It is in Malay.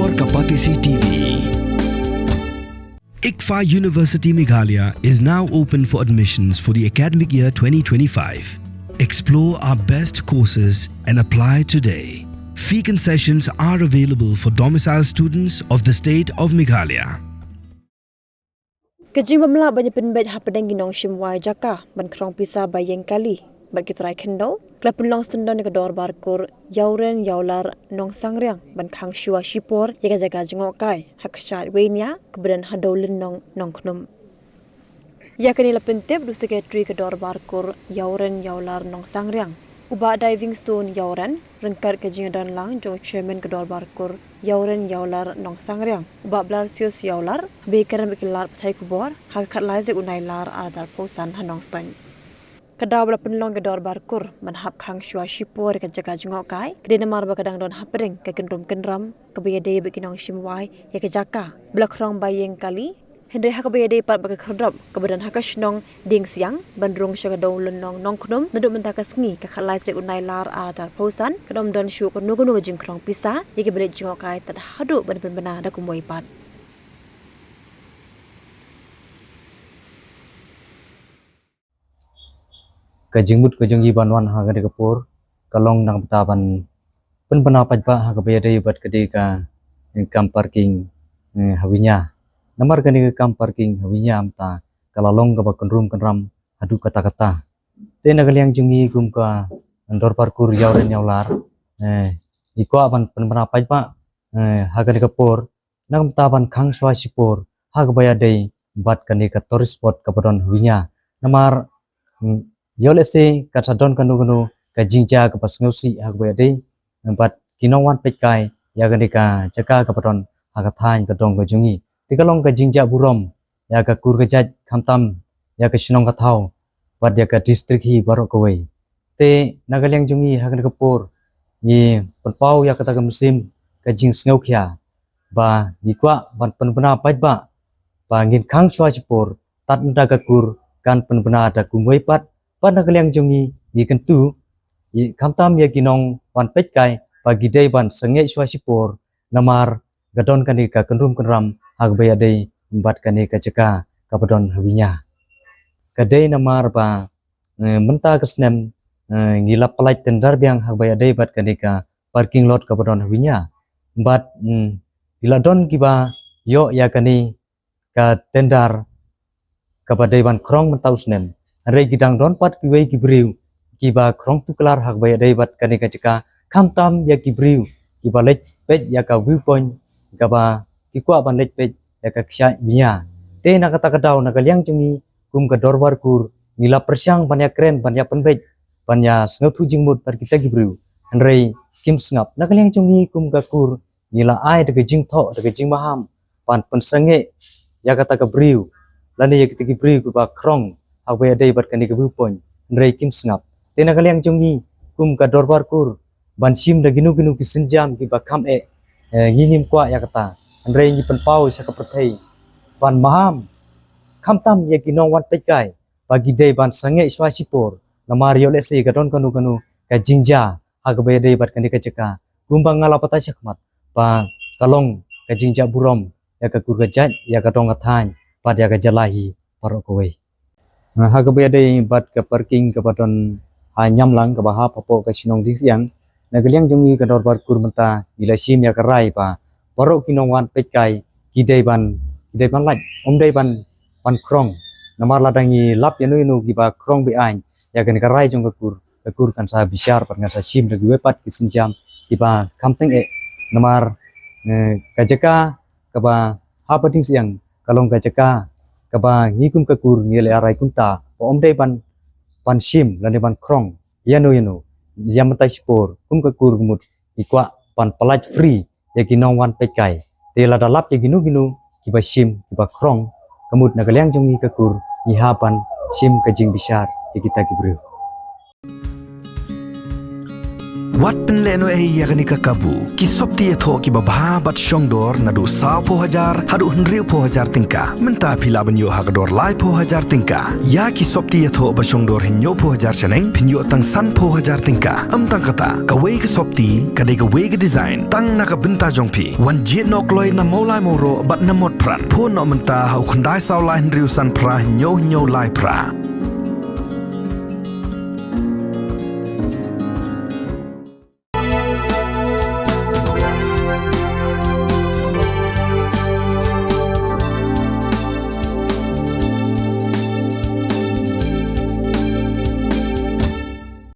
Gor Kapatisi TV. ICFA University Meghalaya is now open for admissions for the academic year 2025. Explore our best courses and apply today. Fee concessions are available for domicile students of the state of Meghalaya. Kajing pemela banyak penbet hapadang ginong shimwai jaka ban krong pisa bayeng kali. Bat kitrai kendo, klap penlong stendon ke dor barkur, yauren yaular nong sangriang ban khang shua shipor yaga jaga jengok kai hak syat wenya kebedan hadolin nong knum. Ya kini lapentep du sekretari ke dor barkur yauren yaular nong sangriang. Uba diving stone yauren rengkat kajing dan lang jong chairman ke dor barkur yauren yaular nong sangriang. Uba blarsius yaular bekaran bekilar psai kubor hak kat lai unai lar ajar posan hanong ston. Kedau bela penlong ke dor barkur manhap khang shua shipor ke jaga jengok kai kedena mar bakadang don hapring ke kendram kebaya daya bekinong shimwai ya ke jaka bela krong bayeng kali hendai hak kebaya daya pat baka kerdop kebadan hak shnong ding siang bandrung syagadau lenong nong knum nduk mentaka sngi ke khalai tre unai lar ajar posan kedom don shu ko nugu jing krong pisa ya ke belet jengok kai tat hadu ban bena da kumoi pat. Kajingmut kajengi banwan ha gade kapur kalong nang betaban pen pajba ha kabaya dai bat kade ka kam parking hawinya namar kani kam parking hawinya amta kalalong ka bakendrum kenram adu kata-kata te nagaliang jungi kum ka ndor parkur yauren yaular iko aban pen pajba ha gade kapur nang betaban khang swa sipur ha kabaya dai bat kani ka tourist spot kapadon hawinya namar Yolese katadon kanu kajingja ke pas ngosi hak bayade empat kinongwan pekai ya ganika jaka kapadon hakathai kadong kajungi tikalong kajingja burom ya ka kurgajat khamtam ya ka sinong kathau pad ya ka district hi barok kawai te nagaliang jungi hak kapur ni penpau ya kata musim kajing sngokhya ba nikwa ban penbena pajba ba ngin khang chwa chipur tat ndaga kur kan penbena ada kumoi pat pada kaliang jungi ye kentu ye kamtam ye kinong wan petkai bagi dei ban senge swasipor namar gadon kani ka kenrum kenram hak baya dei embat kani ka jeka kapadon hawinya kadei namar ba menta kesnem ngilap pelait tendar biang hak baya dei bat kani ka parking lot kapadon hawinya embat iladon kiba yo ya kani ka tendar kapadai ban krong mentau snem Rei gidang don pat kiwei kibriu kiba krong tuklar hak baya dai bat kani kajeka kamtam ya kibriu kiba lech pet ya ka viewpoint kaba kikwa ban lech pet ya ka ksya biya te na kata kadau na kaliang jungi kum ka dorbar kur ngila persyang banya kren banya penbet banya sngotu jingmut par kita kibriu rei kim sngap na kaliang jungi kum ka kur ngila ai de jing tho de jing maham pan pensenge ya kata ka briu lani ya kita kibriu kiba krong hak baya dai bat kani ke viewpoint rei kim sngap tena kaliang jungi kum ka dorbar kur ban sim da ginu kisenjam ki bakam nginim kwa ya kata rei ni penpau sa ka perthai ban maham khamtam ye kinong wan pekai bagi dai ban sange swasipor namar yo lesi gadon kanu ka jingja hak baya dai bat kani ka jeka gumbang ngala pata syakmat ba kalong ka jingja burom ya ka kurgajat ya ka dong athany pad ya ka jalahi parok kowe hak baya dai bat ke parking kapadon hanyam lang ke baha papo ke sinong dik siang nagaliang jungi ke dor parkur menta ila sim ya kerai pa barok kinong wan pekai kidai ban laj dai ban krong namar ladangi lap yanu giba krong bi ain ya kan kerai jong kekur kan sa bisyar par sa sim de wepat kisenjam giba kampeng namar kajeka kaba ha pating siang kalong kajeka kaba ngikum kekur ngile arai kunta dai ban sim lani ban krong yanu yam tai spor kum kekur gumut ikwa pan pelat free ya kinong wan pekai te la dalap ya ginu kiba sim kiba krong kemut nagaliang jungi kekur nyihapan sim kajing besar ya kita kibru Wat penleno yakani kakabu ki sopti etho ki babha bat shongdor nadu saw po hajar hadu hnriu po hajar tingka menta philaban yo hagador lai po hajar tingka ya ki sopti etho ba shongdor hinyo po hajar chaneng pinyo tang san po hajar tingka tang kata kawe ki sopti kade ka we ki design tang na ka binta jongpi wan jit nok loi na molai moro bat na mot pran po no menta hau khandai saw lai hnriu san pra hinyo lai pra